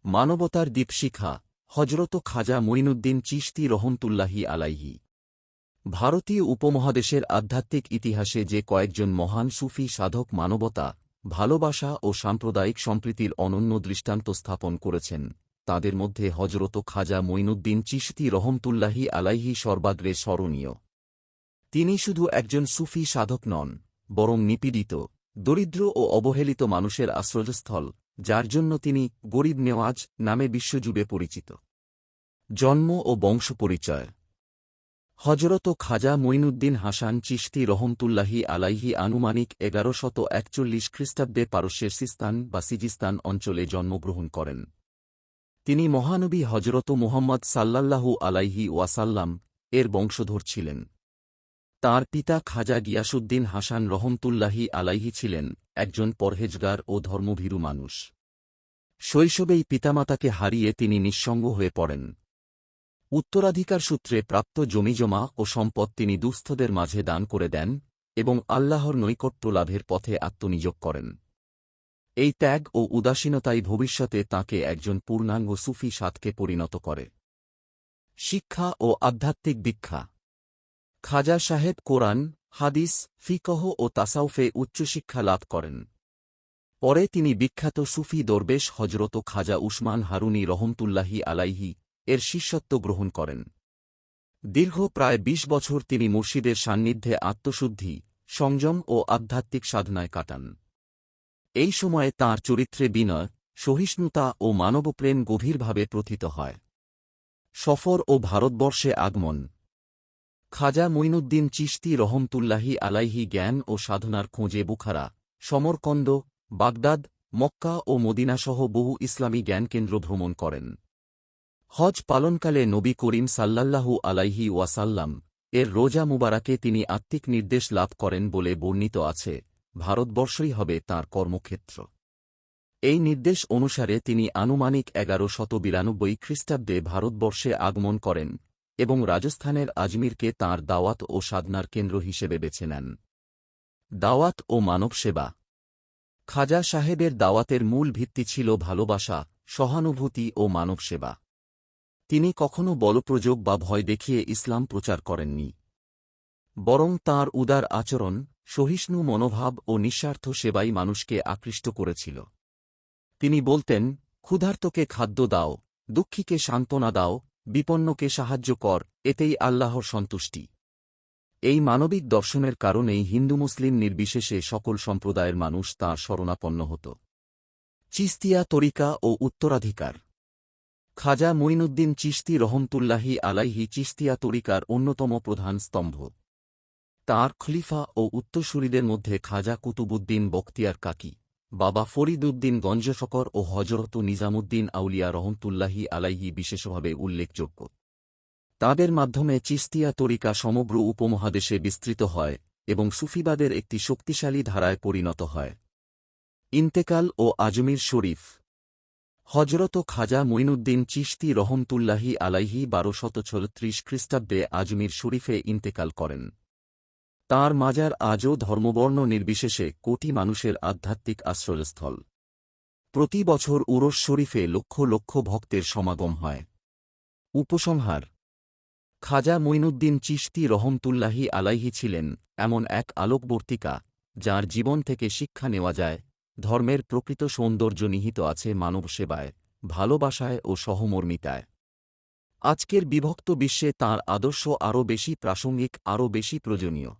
মানবতার দীপশিখা হজরত খাজা মঈনুদ্দিন চিশতি রহমতুল্লাহি আলাইহি। ভারতীয় উপমহাদেশের আধ্যাত্মিক ইতিহাসে যে কয়েকজন মহান সুফি সাধক মানবতা, ভালোবাসা ও সাম্প্রদায়িক সম্প্রীতির অনন্য দৃষ্টান্ত স্থাপন করেছেন, তাদের মধ্যে হজরত খাজা মঈনুদ্দিন চিশতি রহমতুল্লাহি আলাইহি সর্বাগ্রে স্মরণীয়। তিনি শুধু একজন সুফি সাধক নন, বরং নিপীড়িত, দরিদ্র ও অবহেলিত মানুষের আশ্রয়স্থল, যার জন্য তিনি গরিব নেওয়াজ নামে বিশ্বজুড়ে পরিচিত। জন্ম ও বংশ পরিচয়। হজরত খাজা মঈনুদ্দিন হাসান চিশতি রহমতুল্লাহি আলাইহি আনুমানিক ১১৪১ খ্রিস্টাব্দে পারস্যের সিস্তান বা সিজিস্তান অঞ্চলে জন্মগ্রহণ করেন। তিনি মহানবী হজরত মুহাম্মদ সাল্লাল্লাহু আলাইহি ওয়াসাল্লাম এর বংশধর ছিলেন। তাঁর পিতা খাজা গিয়াসউদ্দিন হাসান রহমতুল্লাহি আলাইহি ছিলেন একজন পরহেজগার ও ধর্মভীরু মানুষ। শৈশবেই পিতামাতাকে হারিয়ে তিনি নিঃসঙ্গ হয়ে পড়েন। উত্তরাধিকার সূত্রে প্রাপ্ত জমিজমা ও সম্পদ তিনি দুস্থদের মাঝে দান করে দেন এবং আল্লাহর নৈকট্য লাভের পথে আত্মনিয়োগ করেন। এই ত্যাগ ও উদাসীনতাই ভবিষ্যতে তাঁকে একজন পূর্ণাঙ্গ সুফি সাধকে পরিণত করে। শিক্ষা ও আধ্যাত্মিক দীক্ষা। খাজা সাহেব কোরআন, হাদিস, ফিকহ ও তাসাউফে উচ্চশিক্ষা লাভ করেন। পরে তিনি বিখ্যাত সুফি দরবেশ হজরত খাজা উসমান হারুনি রহমতুল্লাহি আলাইহি এর শিষ্যত্ব গ্রহণ করেন। দীর্ঘ প্রায় ২০ বছর তিনি মুর্শিদের সান্নিধ্যে আত্মশুদ্ধি, সংযম ও আধ্যাত্মিক সাধনায় কাটান। এই সময়ে তাঁর চরিত্রে বিনয়, সহিষ্ণুতা ও মানবপ্রেম গভীরভাবে প্রথিত হয়। সফর ও ভারতবর্ষে আগমন। খাজা মঈনুদ্দিন চিশতি রহমতুল্লাহি আলাইহি জ্ঞান ও সাধনার খোঁজে বুখারা, সমরকন্দ, বাগদাদ, মক্কা ও মদিনাসহ বহু ইসলামী জ্ঞানকেন্দ্র ভ্রমণ করেন। হজ পালনকালে নবী করিম সাল্লাল্লাহু আলাইহি ওয়াসাল্লাম এর রোজা মুবারাকে তিনি আত্মিক নির্দেশ লাভ করেন বলে বর্ণিত আছে, ভারতবর্ষই হবে তাঁর কর্মক্ষেত্র। এই নির্দেশ অনুসারে তিনি আনুমানিক ১১৯২ খ্রিস্টাব্দে ভারতবর্ষে আগমন করেন এবং রাজস্থানের আজমিরকে তাঁর দাওয়াত ও সাধনার কেন্দ্র হিসেবে বেছে নেন। দাওয়াত ও মানব সেবা। খাজা সাহেবের দাওয়াতের মূল ভিত্তি ছিল ভালোবাসা, সহানুভূতি ও মানব সেবা। তিনি কখনও বলপ্রয়োগ বা ভয় দেখিয়ে ইসলাম প্রচার করেননি, বরং তাঁর উদার আচরণ, সহিষ্ণু মনোভাব ও নিঃস্বার্থ সেবাই মানুষকে আকৃষ্ট করেছিল। তিনি বলতেন, ক্ষুধার্তকে খাদ্য দাও, দুঃখীকে সান্ত্বনা দাও, বিপন্নকে সাহায্য কর, এতেই আল্লাহর সন্তুষ্টি। এই মানবিক দর্শনের কারণেই হিন্দু মুসলিম নির্বিশেষে সকল সম্প্রদায়ের মানুষ তাঁর শরণাপন্ন হতো। চিশতিয়া তরিকা ও উত্তরাধিকার। খাজা মঈনুদ্দিন চিশতি রহমতুল্লাহি আলাইহি চিশতিয়া তরিকার অন্যতম প্রধান স্তম্ভ। তাঁর খলিফা ও উত্তরসূরিদের মধ্যে খাজা কুতুবুদ্দিন বখতিয়ার কাকি, বাবা ফরিদ উদ্দিন গঞ্জশকর ও হজরত নিজামুদ্দিন আউলিয়া রহমতুল্লাহি আলাইহি বিশেষভাবে উল্লেখযোগ্য। তাঁদের মাধ্যমে চিশতিয়া তরিকা সমগ্র উপমহাদেশে বিস্তৃত হয় এবং সুফিবাদের একটি শক্তিশালী ধারায় পরিণত হয়। ইন্তেকাল ও আজমির শরীফ। হজরত খাজা মঈনুদ্দিন চিশতি রহমতুল্লাহি আলাইহি ১২৩৬ খ্রিস্টাব্দে আজমির শরীফে ইন্তেকাল করেন। তাঁর মাজার আজও ধর্মবর্ণ নির্বিশেষে কোটি মানুষের আধ্যাত্মিক আশ্রয়স্থল। প্রতি বছর উরস শরীফে লক্ষ লক্ষ ভক্তের সমাগম হয়। উপসংহার। খাজা মঈনুদ্দিন চিশতি রহমতুল্লাহি আলাইহি ছিলেন এমন এক আলোকবর্তিকা, যাঁর জীবন থেকে শিক্ষা নেওয়া যায়, ধর্মের প্রকৃত সৌন্দর্য নিহিত আছে মানব সেবায়, ভালোবাসায় ও সহমর্মিতায়। আজকের বিভক্ত বিশ্বে তাঁর আদর্শ আরও বেশি প্রাসঙ্গিক, আরও বেশি প্রয়োজনীয়।